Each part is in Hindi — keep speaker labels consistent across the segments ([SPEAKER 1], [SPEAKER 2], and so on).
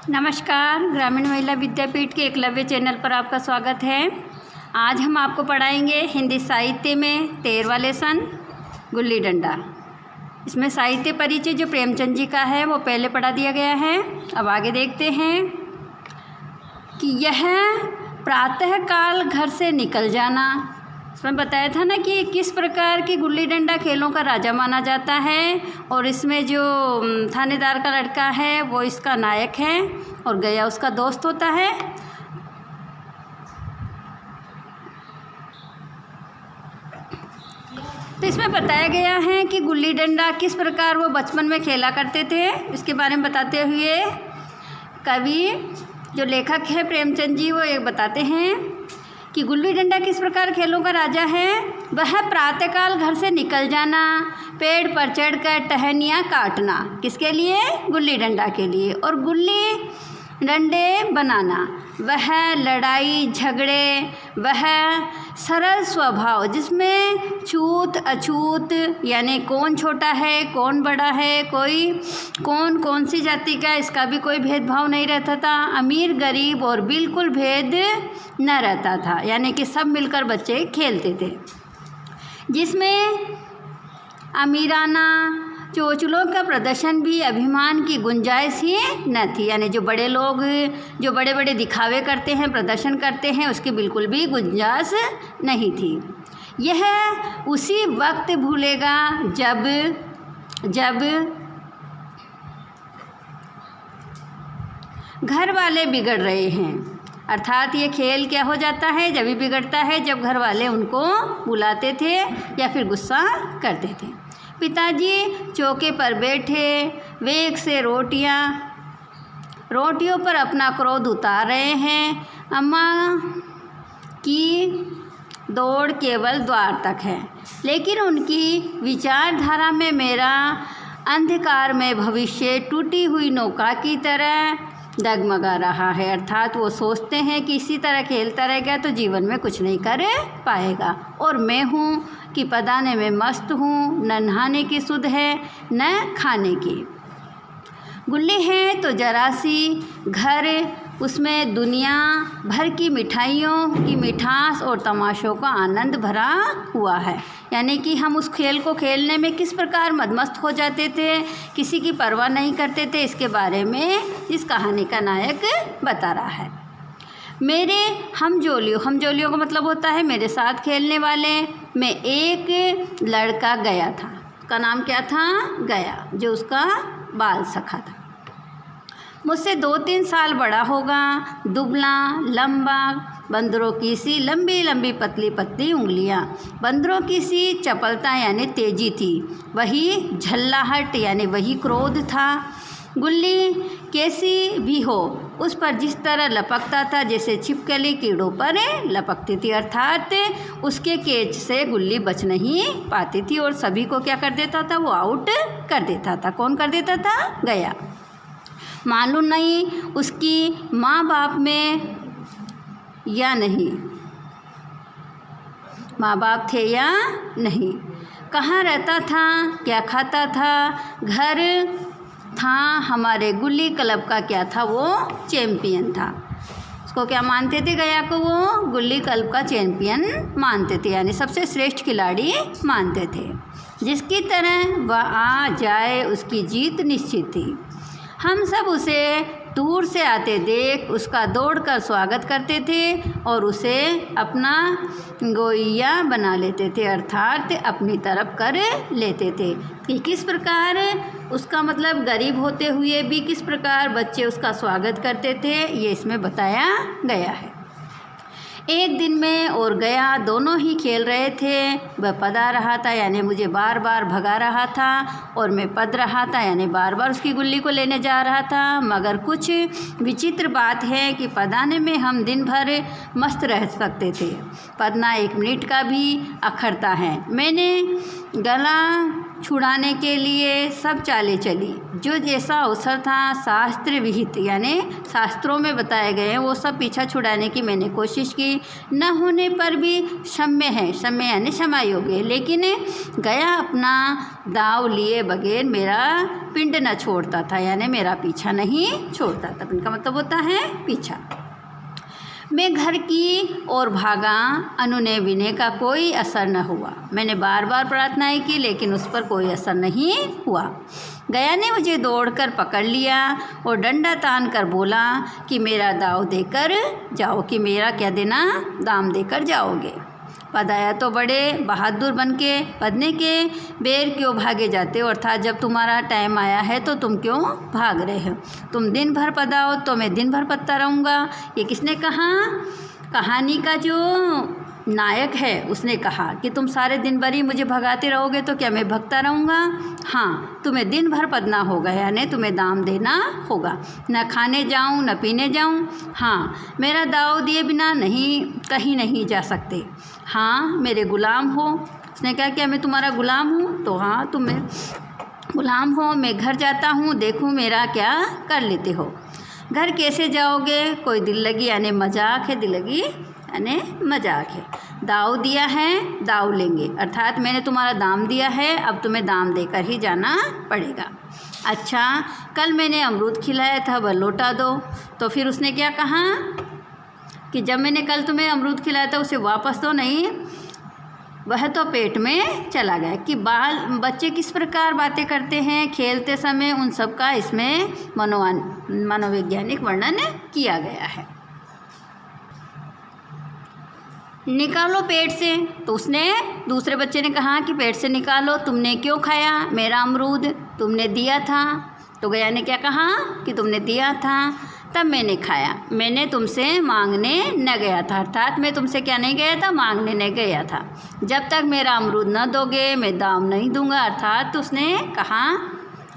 [SPEAKER 1] नमस्कार, ग्रामीण महिला विद्यापीठ के एकलव्य चैनल पर आपका स्वागत है। आज हम आपको पढ़ाएंगे हिंदी साहित्य में 13वां लेसन गुल्ली डंडा। इसमें साहित्य परिचय जो प्रेमचंद जी का है वो पहले पढ़ा दिया गया है। अब आगे देखते हैं कि यह प्रातःकाल घर से निकल जाना। इसमें बताया था ना कि किस प्रकार की गुल्ली डंडा खेलों का राजा माना जाता है, और इसमें जो थानेदार का लड़का है वो इसका नायक है और गया उसका दोस्त होता है। तो इसमें बताया गया है कि गुल्ली डंडा किस प्रकार वो बचपन में खेला करते थे। इसके बारे में बताते हुए कवि जो लेखक है प्रेमचंद जी वो एक बताते हैं कि गुल्ली डंडा किस प्रकार खेलों का राजा है। वह प्रातःकाल घर से निकल जाना, पेड़ पर चढ़कर टहनियाँ काटना, किसके लिए? गुल्ली डंडा के लिए, और गुल्ली डंडे बनाना। वह लड़ाई झगड़े, वह सरल स्वभाव जिसमें छूत अछूत यानी कौन छोटा है कौन बड़ा है, कोई कौन सी जाति का, इसका भी कोई भेदभाव नहीं रहता था। अमीर गरीब और बिल्कुल भेद न रहता था, यानी कि सब मिलकर बच्चे खेलते थे, जिसमें अमीराना चोचलों का प्रदर्शन भी अभिमान की गुंजाइश ही न थी। यानी जो बड़े लोग जो बड़े बड़े दिखावे करते हैं, प्रदर्शन करते हैं, उसकी बिल्कुल भी गुंजाइश नहीं थी। यह उसी वक्त भूलेगा जब घर वाले बिगड़ रहे हैं। अर्थात ये खेल क्या हो जाता है, जब भी बिगड़ता है जब घर वाले उनको बुलाते थे या फिर गुस्सा करते थे। पिताजी चौके पर बैठे वेग से रोटियों पर अपना क्रोध उतार रहे हैं। अम्मा की दौड़ केवल द्वार तक है, लेकिन उनकी विचारधारा में मेरा अंधकार में भविष्य टूटी हुई नौका की तरह डगमगा रहा है। अर्थात वो सोचते हैं कि इसी तरह खेलता रहेगा तो जीवन में कुछ नहीं कर पाएगा, और मैं हूँ कि पदाने में मस्त हूँ, न नहाने की सुध है न खाने की। गुल्ली है तो जरा सी घर, उसमें दुनिया भर की मिठाइयों की मिठास और तमाशों का आनंद भरा हुआ है। यानी कि हम उस खेल को खेलने में किस प्रकार मदमस्त हो जाते थे, किसी की परवाह नहीं करते थे, इसके बारे में इस कहानी का नायक बता रहा है। मेरे हमजोलियों का मतलब होता है मेरे साथ खेलने वाले में एक लड़का गया था। उसका नाम क्या था? गया, जो उसका बाल सखा था। मुझसे 2-3 साल बड़ा होगा, दुबला लंबा, बंदरों की सी लंबी लंबी पतली पतली उंगलियां, बंदरों की सी चपलता यानी तेजी थी, वही झल्लाहट यानी वही क्रोध था। गुल्ली कैसी भी हो उस पर जिस तरह लपकता था जैसे छिपकली कीड़ों पर लपकती थी। अर्थात उसके केच से गुल्ली बच नहीं पाती थी और सभी को क्या कर देता था? वो आउट कर देता था। कौन कर देता था? गया। मालूम नहीं उसकी माँ बाप में या नहीं, माँ बाप थे या नहीं, कहाँ रहता था, क्या खाता था, घर था हमारे गुल्ली क्लब का क्या था? वो चैम्पियन था। उसको क्या मानते थे? गया को वो गुल्ली क्लब का चैम्पियन मानते थे, यानी सबसे श्रेष्ठ खिलाड़ी मानते थे। जिसकी तरह वह आ जाए उसकी जीत निश्चित थी। हम सब उसे दूर से आते देख उसका दौड़कर स्वागत करते थे और उसे अपना गोइया बना लेते थे, अर्थात अपनी तरफ कर लेते थे। कि किस प्रकार उसका मतलब गरीब होते हुए भी किस प्रकार बच्चे उसका स्वागत करते थे, ये इसमें बताया गया है। एक दिन मैं और गया दोनों ही खेल रहे थे। वह पदा रहा था यानी मुझे बार बार भगा रहा था, और मैं पद रहा था यानी बार बार उसकी गुल्ली को लेने जा रहा था। मगर कुछ विचित्र बात है कि पदाने में हम दिन भर मस्त रह सकते थे, पदना 1 मिनट का भी अखरता है। मैंने गला छुड़ाने के लिए सब चालें चली। जो जैसा अवसर था शास्त्र विहित यानी शास्त्रों में बताए गए हैं वो सब पीछा छुड़ाने की मैंने कोशिश की, न होने पर भी क्षम्य है, क्षम्य यानी क्षमा योग्य है, लेकिन गया अपना दाव लिए बगैर मेरा पिंड न छोड़ता था, यानी मेरा पीछा नहीं छोड़ता था। पिंड का मतलब होता है पीछा। मैं घर की ओर भागा, अनुनय विनय का कोई असर न हुआ। मैंने बार बार प्रार्थनाएं की लेकिन उस पर कोई असर नहीं हुआ। गया ने मुझे दौड़कर पकड़ लिया और डंडा तान कर बोला कि मेरा दाव देकर जाओ, कि मेरा क्या देना, दाम देकर जाओगे। पद आया तो बड़े बहादुर बन के पदने के बेर क्यों भागे जाते हो, अर्थात जब तुम्हारा टाइम आया है तो तुम क्यों भाग रहे हो। तुम दिन भर पदाओ तो मैं दिन भर पदता रहूँगा। ये किसने कहा, कहानी का जो नायक है उसने कहा कि तुम सारे दिन भर ही मुझे भगाते रहोगे तो क्या मैं भगता रहूँगा। हाँ, तुम्हें दिन भर पदना होगा, यानी तुम्हें दाम देना होगा। न खाने जाऊँ न पीने जाऊँ, हाँ मेरा दाव दिए बिना नहीं कहीं नहीं जा सकते। हाँ मेरे गुलाम हो। उसने कहा क्या मैं तुम्हारा गुलाम हूँ, तो हाँ तुम मेरे गुलाम हो। मैं घर जाता हूँ, देखूँ मेरा क्या कर लेते हो। घर कैसे जाओगे, कोई दिल लगी यानी मजाक है, दिल लगी यानी मजाक है। दाव दिया है दाव लेंगे, अर्थात मैंने तुम्हारा दाम दिया है, अब तुम्हें दाम देकर ही जाना पड़ेगा। अच्छा, कल मैंने अमरूद खिलाया था वह लौटा दो। तो फिर उसने क्या कहा कि जब मैंने कल तुम्हें अमरूद खिलाया था उसे वापस दो। नहीं, वह तो पेट में चला गया। कि बच्चे किस प्रकार बातें करते हैं खेलते समय, उन सब का इसमें मनोवैज्ञानिक वर्णन किया गया है। निकालो पेट से, तो उसने दूसरे बच्चे ने कहा कि पेट से निकालो, तुमने क्यों खाया मेरा अमरूद, तुमने दिया था। तो गया ने क्या कहा कि तुमने दिया था तब मैंने खाया, मैंने तुमसे मांगने न गया था, अर्थात मैं तुमसे क्या नहीं गया था, मांगने नहीं गया था। जब तक मेरा अमरूद न दोगे मैं दाम नहीं दूंगा। अर्थात उसने कहा,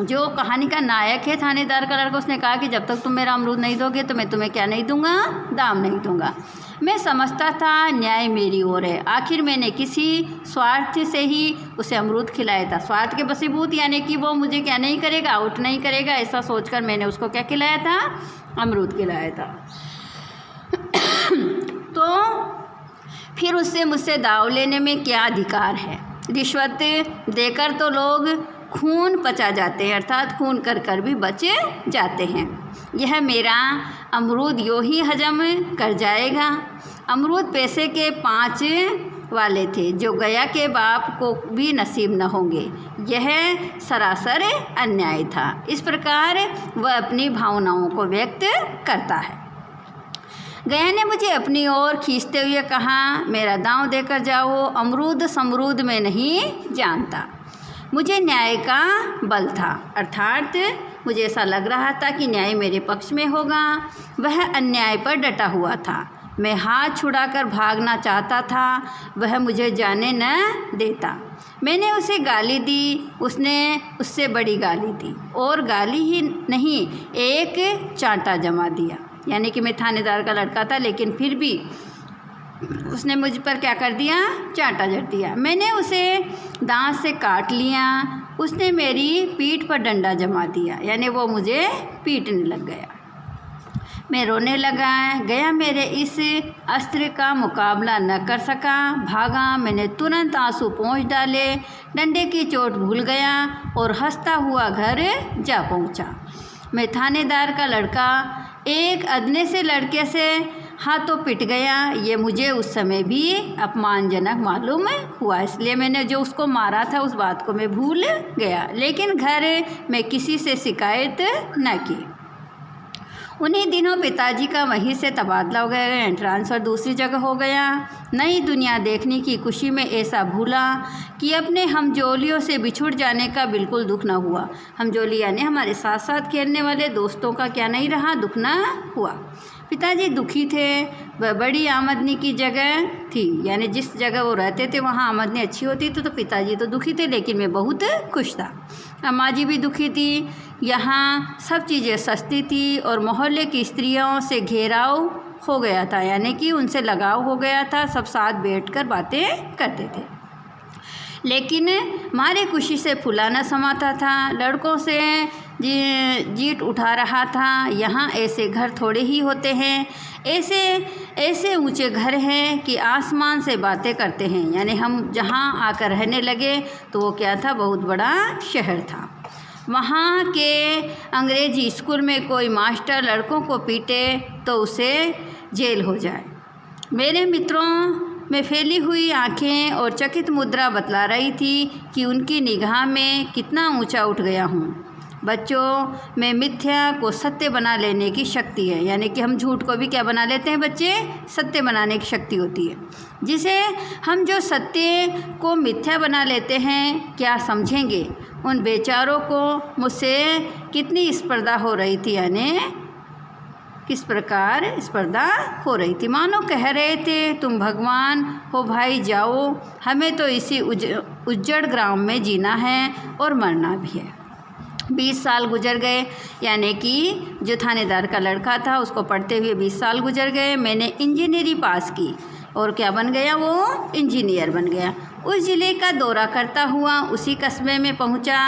[SPEAKER 1] जो कहानी का नायक है थानेदार का लड़का, उसने कहा कि जब तक तुम मेरा अमरूद नहीं दोगे तो मैं तुम्हें क्या नहीं दूंगा, दाम नहीं दूंगा। मैं समझता था न्याय मेरी ओर है, आखिर मैंने किसी स्वार्थ से ही उसे अमरूद खिलाया था। स्वार्थ के बसीभूत यानी कि वो मुझे क्या नहीं करेगा, आउट नहीं करेगा, ऐसा सोचकर मैंने उसको क्या खिलाया था, अमरूद खिलाया था। तो फिर उससे मुझसे दाव लेने में क्या अधिकार है। रिश्वत देकर तो लोग खून पचा जाते हैं, अर्थात खून कर कर भी बच जाते हैं। यह मेरा अमरूद यूँ ही हजम कर जाएगा। अमरूद पैसे के 5 वाले थे जो गया के बाप को भी नसीब न होंगे। यह सरासर अन्याय था। इस प्रकार वह अपनी भावनाओं को व्यक्त करता है। गया ने मुझे अपनी ओर खींचते हुए कहा, मेरा दांव देकर जाओ, अमरूद समरूद में नहीं जानता। मुझे न्याय का बल था, अर्थात मुझे ऐसा लग रहा था कि न्याय मेरे पक्ष में होगा। वह अन्याय पर डटा हुआ था। मैं हाथ छुड़ाकर भागना चाहता था, वह मुझे जाने न देता। मैंने उसे गाली दी, उसने उससे बड़ी गाली दी, और गाली ही नहीं एक चांटा जमा दिया। यानी कि मैं थानेदार का लड़का था लेकिन फिर भी उसने मुझ पर क्या कर दिया, चांटा जड़ दिया। मैंने उसे दांत से काट लिया। उसने मेरी पीठ पर डंडा जमा दिया, यानी वो मुझे पीटने लग गया। मैं रोने लगा। गया मेरे इस अस्त्र का मुकाबला न कर सका, भागा। मैंने तुरंत आंसू पोंछ डाले, डंडे की चोट भूल गया और हंसता हुआ घर जा पहुंचा। मैं थानेदार का लड़का एक अदने से लड़के से हाथों पिट गया। ये मुझे उस समय भी अपमानजनक मालूम हुआ, इसलिए मैंने जो उसको मारा था उस बात को मैं भूल गया, लेकिन घर में किसी से शिकायत न की। उन्हीं दिनों पिताजी का वहीं से तबादला हो गया, ट्रांसफ़र दूसरी जगह हो गया। नई दुनिया देखने की खुशी में ऐसा भूला कि अपने हमजोलियों से बिछुड़ जाने का बिल्कुल दुख न हुआ। हमजोली यानी हमारे साथ साथ खेलने वाले दोस्तों का क्या नहीं रहा, दुख न हुआ। पिताजी दुखी थे। वह बड़ी आमदनी की जगह थी, यानी जिस जगह वो रहते थे वहाँ आमदनी अच्छी होती थी, तो पिताजी तो दुखी थे लेकिन मैं बहुत खुश था। अम्मा जी भी दुखी थी। यहाँ सब चीज़ें सस्ती थी और मोहल्ले की स्त्रियों से घेराव हो गया था, यानी कि उनसे लगाव हो गया था। सब साथ बैठकर बातें करते थे। लेकिन मारे खुशी से फूला न समाता था। लड़कों से जीत उठा रहा था। यहाँ ऐसे घर थोड़े ही होते हैं, ऐसे ऊंचे घर हैं कि आसमान से बातें करते हैं। यानी हम जहाँ आकर रहने लगे तो वो क्या था, बहुत बड़ा शहर था। वहाँ के अंग्रेजी स्कूल में कोई मास्टर लड़कों को पीटे तो उसे जेल हो जाए। मेरे मित्रों में फैली हुई आंखें और चकित मुद्रा बतला रही थी कि उनकी निगाह में कितना ऊंचा उठ गया हूँ। बच्चों में मिथ्या को सत्य बना लेने की शक्ति है। यानी कि हम झूठ को भी क्या बना लेते हैं बच्चे, सत्य बनाने की शक्ति होती है। जिसे हम जो सत्य को मिथ्या बना लेते हैं, क्या समझेंगे उन बेचारों को मुझसे कितनी स्पर्धा हो रही थी। यानी किस प्रकार स्पर्धा हो रही थी। मानो कह रहे थे, तुम भगवान हो भाई, जाओ, हमें तो इसी उज्जड़ ग्राम में जीना है और मरना भी है। 20 साल गुजर गए। यानी कि जो थानेदार का लड़का था उसको पढ़ते हुए 20 साल गुजर गए। मैंने इंजीनियरिंग पास की और क्या बन गया, वो इंजीनियर बन गया। उस ज़िले का दौरा करता हुआ उसी कस्बे में पहुंचा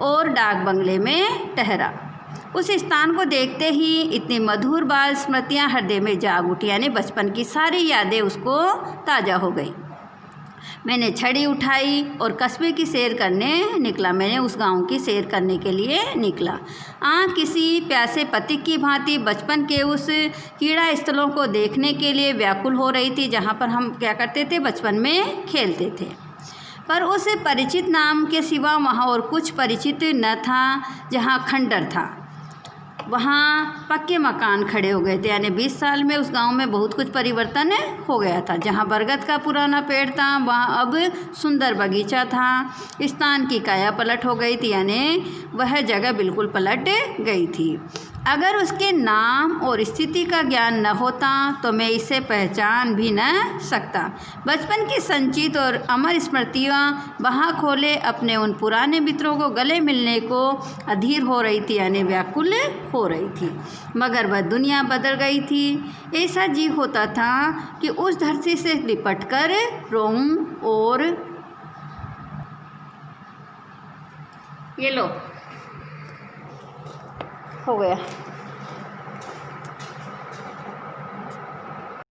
[SPEAKER 1] और डाक बंगले में ठहरा। उस स्थान को देखते ही इतनी मधुर बाल स्मृतियाँ हृदय में जाग उठी। यानी बचपन की सारी यादें उसको ताज़ा हो गई। मैंने छड़ी उठाई और कस्बे की सैर करने निकला। मैंने उस गांव की सैर करने के लिए निकला। आँख किसी प्यासे पथिक की भांति बचपन के उस कीड़ा स्थलों को देखने के लिए व्याकुल हो रही थी, जहाँ पर हम क्या करते थे, बचपन में खेलते थे। पर उस परिचित नाम के सिवा वहाँ और कुछ परिचित न था। जहाँ खंडर था वहाँ पक्के मकान खड़े हो गए थे। यानी 20 साल में उस गांव में बहुत कुछ परिवर्तन हो गया था। जहाँ बरगद का पुराना पेड़ था वहाँ अब सुंदर बगीचा था। स्थान की काया पलट हो गई थी। यानी वह जगह बिल्कुल पलट गई थी। अगर उसके नाम और स्थिति का ज्ञान न होता तो मैं इसे पहचान भी न सकता। बचपन की संचित और अमर स्मृतियाँ वहाँ खोले अपने उन पुराने मित्रों को गले मिलने को अधीर हो रही थी। यानी व्याकुल हो रही थी। मगर वह दुनिया बदल गई थी। ऐसा जी होता था कि उस धरती से लिपट कर रोऊं। और ये लो हो गया।